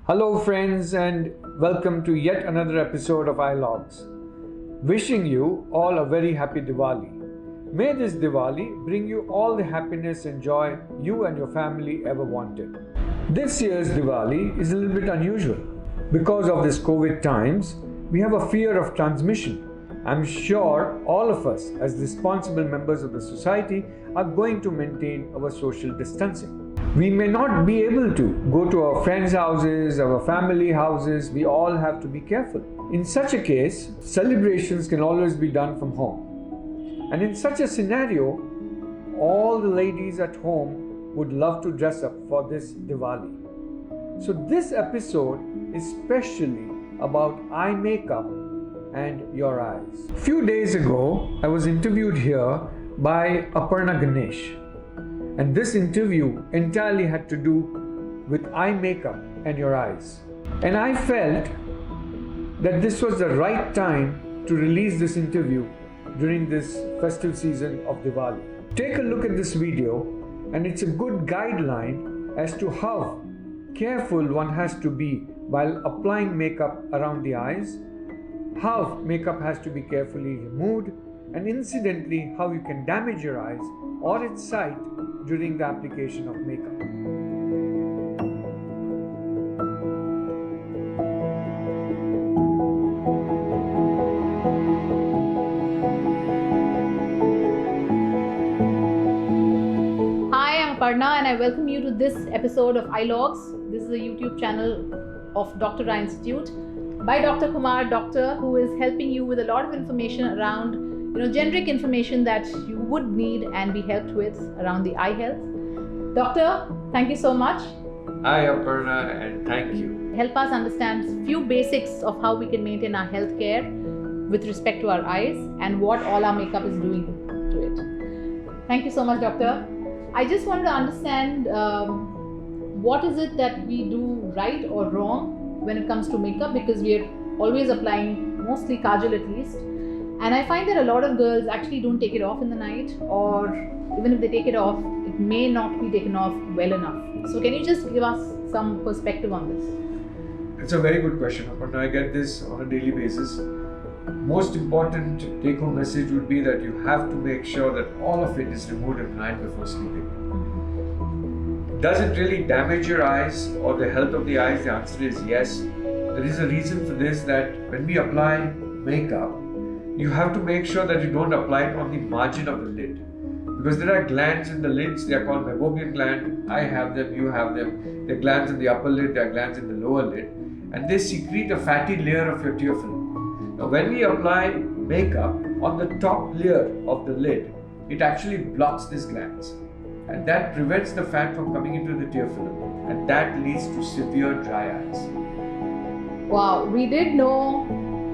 Hello friends and welcome to yet another episode of iLogs. Wishing you all a very happy Diwali. May this Diwali bring you all the happiness and joy you and your family ever wanted. This year's Diwali is a little bit unusual. Because of this COVID times, we have a fear of transmission. I'm sure all of us as responsible members of the society are going to maintain our social distancing. We may not be able to go to our friends' houses, our family houses. We all have to be careful. In such a case, celebrations can always be done from home. And in such a scenario, all the ladies at home would love to dress up for this Diwali. So this episode is specially about eye makeup and your eyes. A few days ago, I was interviewed here by Aparna Ganesh. And this interview entirely had to do with eye makeup and your eyes. And I felt that this was the right time to release this interview during this festive season of Diwali. Take a look at this video and it's a good guideline as to how careful one has to be while applying makeup around the eyes, how makeup has to be carefully removed, and incidentally how you can damage your eyes or its sight during the application of makeup. Hi, I'm Aparna and I welcome you to this episode of iLogs. This is a YouTube channel of Dr. Rai Institute by Dr. Kumar, doctor, who is helping you with a lot of information around generic information that you would need and be helped with around the eye health. Doctor, thank you so much. Hi Aparna, and thank you. Help us understand few basics of how we can maintain our health care with respect to our eyes and what all our makeup is doing to it. Thank you so much, doctor. I just wanted to understand what is it that we do right or wrong when it comes to makeup, because we are always applying mostly kajal at least. And I find that a lot of girls actually don't take it off in the night, or even if they take it off, it may not be taken off well enough. So can you just give us some perspective on this? It's a very good question, Aparna. I get this on a daily basis. Most important take-home message would be that you have to make sure that all of it is removed at night before sleeping. Does it really damage your eyes or the health of the eyes? The answer is yes. There is a reason for this, that when we apply makeup, you have to make sure that you don't apply it on the margin of the lid, because there are glands in the lids. They are called meibomian gland. I have them, you have them. There are glands in the upper lid, there are glands in the lower lid, and they secrete a fatty layer of your tear film. Now when we apply makeup on the top layer of the lid, it actually blocks these glands, and that prevents the fat from coming into the tear film, and that leads to severe dry eyes. Wow, we did know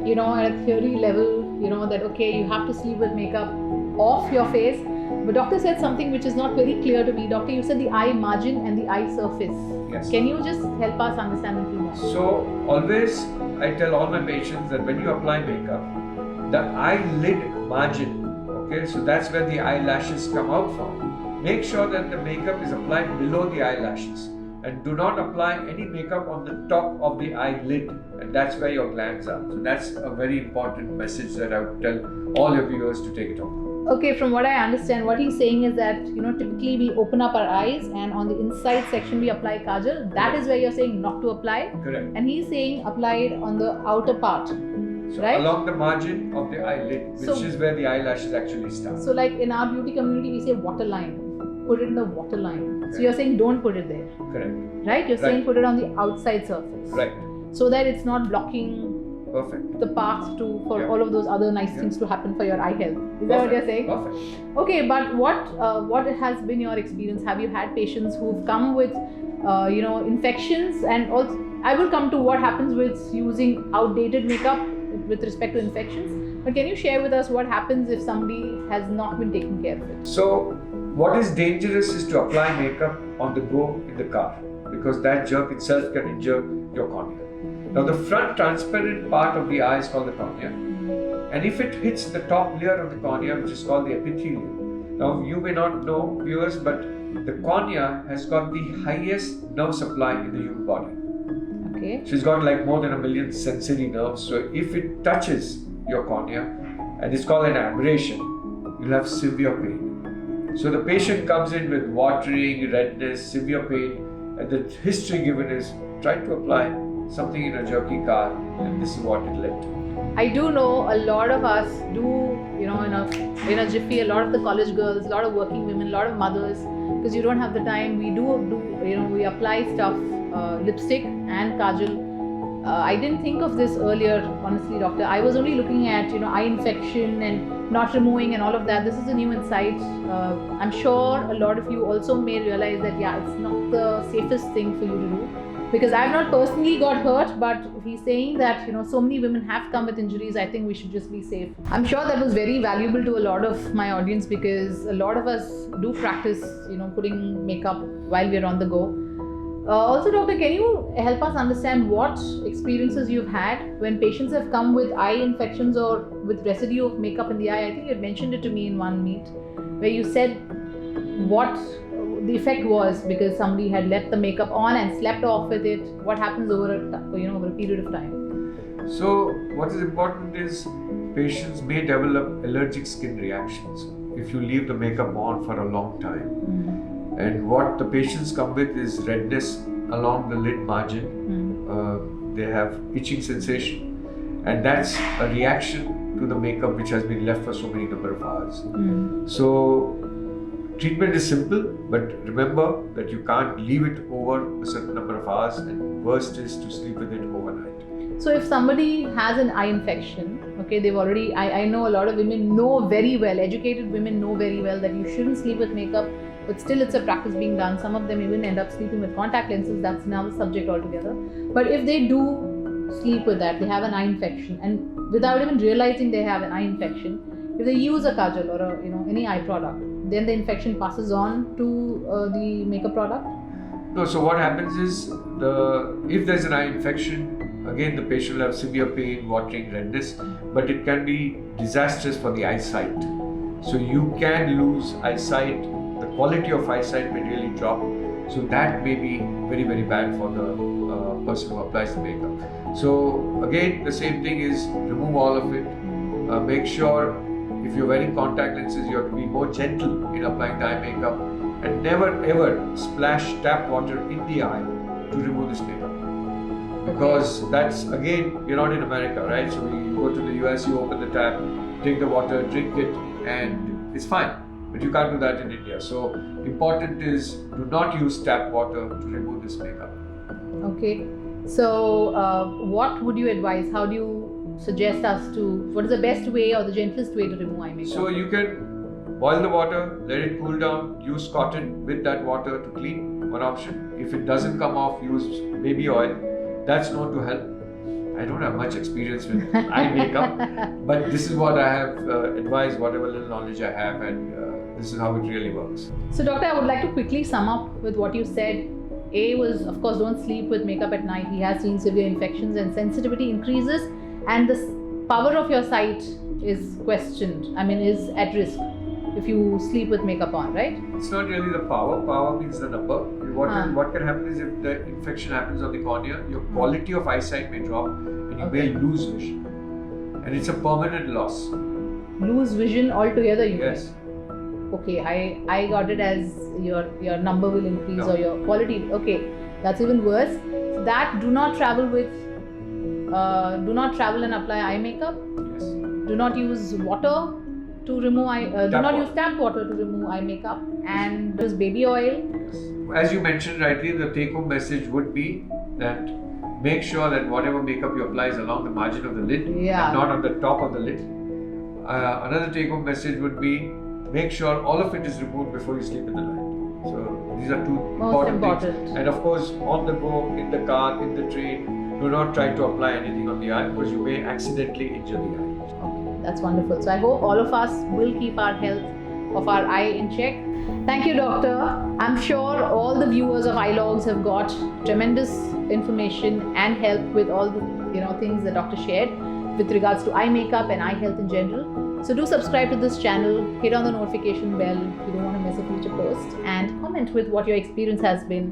at a theory level, that okay, you have to sleep with makeup off your face. But doctor said something which is not very clear to me. Doctor, you said the eye margin and the eye surface. Yes. Can you just help us understand a little more? So always I tell all my patients that when you apply makeup, the eyelid margin, okay, so that's where the eyelashes come out from. Make sure that the makeup is applied below the eyelashes, and do not apply any makeup on the top of the eyelid, and that's where your glands are. So that's a very important message that I would tell all your viewers to take it off. Okay, from what I understand, what he's saying is that typically we open up our eyes and on the inside section we apply kajal. That is where you're saying not to apply. Correct. And he's saying apply it on the outer part. So right? Along the margin of the eyelid, which is where the eyelashes actually start. So like in our beauty community we say waterline. Put it in the waterline. So you're saying don't put it there. Correct. Right? You're saying put it on the outside surface. Right. So that it's not blocking the path for all of those other nice things to happen for your eye health. Is that what you're saying? Perfect. Okay, but what has been your experience? Have you had patients who've come with infections? And also I will come to what happens with using outdated makeup with respect to infections. But can you share with us what happens if somebody has not been taking care of it? So what is dangerous is to apply makeup on the go in the car, because that jerk itself can injure your cornea. Now the front transparent part of the eye is called the cornea, and if it hits the top layer of the cornea, which is called the epithelium. Now you may not know, viewers, but the cornea has got the highest nerve supply in the human body. Okay. Okay. She's got like more than 1 million sensory nerves. So if it touches your cornea, and it's called an aberration, you'll have severe pain. So the patient comes in with watering, redness, severe pain, and the history given is try to apply something in a jerky car, and this is what it led to. I do know a lot of us do, in a jiffy, a lot of the college girls, a lot of working women, a lot of mothers, because you don't have the time, we apply stuff, lipstick and kajal. I didn't think of this earlier, honestly, doctor. I was only looking at, eye infection and not removing and all of that. This is a new insight. I'm sure a lot of you also may realize that, it's not the safest thing for you to do. Because I've not personally got hurt, but if he's saying that, so many women have come with injuries, I think we should just be safe. I'm sure that was very valuable to a lot of my audience, because a lot of us do practice, putting makeup while we're on the go. Also, doctor, can you help us understand what experiences you've had when patients have come with eye infections or with residue of makeup in the eye? I think you had mentioned it to me in one meet, where you said what the effect was because somebody had left the makeup on and slept off with it. What happens over a period of time? So what is important is patients may develop allergic skin reactions if you leave the makeup on for a long time. Mm-hmm. And what the patients come with is redness along the lid margin. They have itching sensation, and that's a reaction to the makeup which has been left for so many number of hours. So treatment is simple, but remember that you can't leave it over a certain number of hours, and worst is to sleep with it overnight. So if somebody has an eye infection, they've already, I know a lot of women know very well, educated women know very well that you shouldn't sleep with makeup, but still it's a practice being done. Some of them even end up sleeping with contact lenses. That's another subject altogether. But if they do sleep with that, they have an eye infection, and without even realizing they have an eye infection, if they use a kajal or any eye product, then the infection passes on to the makeup product? No, so what happens is, if there's an eye infection, again the patient will have severe pain, watering, redness, but it can be disastrous for the eyesight. So you can lose eyesight, the quality of eyesight may really drop. So that may be very, very bad for the person who applies the makeup. So again, the same thing is remove all of it. Make sure if you're wearing contact lenses, you have to be more gentle in applying the eye makeup, and never ever splash tap water in the eye to remove this makeup. Because that's, again, you're not in America, right? So you go to the US, you open the tap, take the water, drink it, and it's fine. But you can't do that in India. So important is, do not use tap water to remove this makeup. Okay. So what would you advise? How do you suggest us to, what is the best way or the gentlest way to remove eye makeup? So you can boil the water, let it cool down, use cotton with that water to clean, one option. If it doesn't come off, use baby oil. That's known to help. I don't have much experience with eye makeup, but this is what I have advised, whatever little knowledge I have, and this is how it really works. So doctor, I would like to quickly sum up with what you said. A was, of course, don't sleep with makeup at night. He has seen severe infections and sensitivity increases, and the power of your sight is questioned, is at risk if you sleep with makeup on, right? It's not really the power. Power means the number. What can happen is, if the infection happens on the cornea, your quality of eyesight may drop and you may lose vision. And it's a permanent loss. Lose vision altogether, you Yes. mean? Okay, I got it as your number will increase or your quality. Okay, that's even worse. So that do not travel and apply eye makeup. Yes. Do not use water to remove use tap water to remove eye makeup, and use baby oil. Yes. As you mentioned rightly, the take-home message would be that make sure that whatever makeup you apply is along the margin of the lid and not on the top of the lid. Another take-home message would be, make sure all of it is removed before you sleep in the night. So these are two important things. And of course, on the go, in the car, in the train, do not try to apply anything on the eye, because you may accidentally injure the eye. Okay, that's wonderful. So I hope all of us will keep our health of our eye in check. Thank you, doctor. I'm sure all the viewers of iLogs have got tremendous information and help with all the things the doctor shared with regards to eye makeup and eye health in general. So do subscribe to this channel, hit on the notification bell if you don't want to miss a future post, and comment with what your experience has been.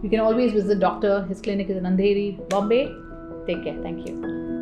You can always visit Doctor. His clinic is in Andheri, Bombay. Take care. Thank you.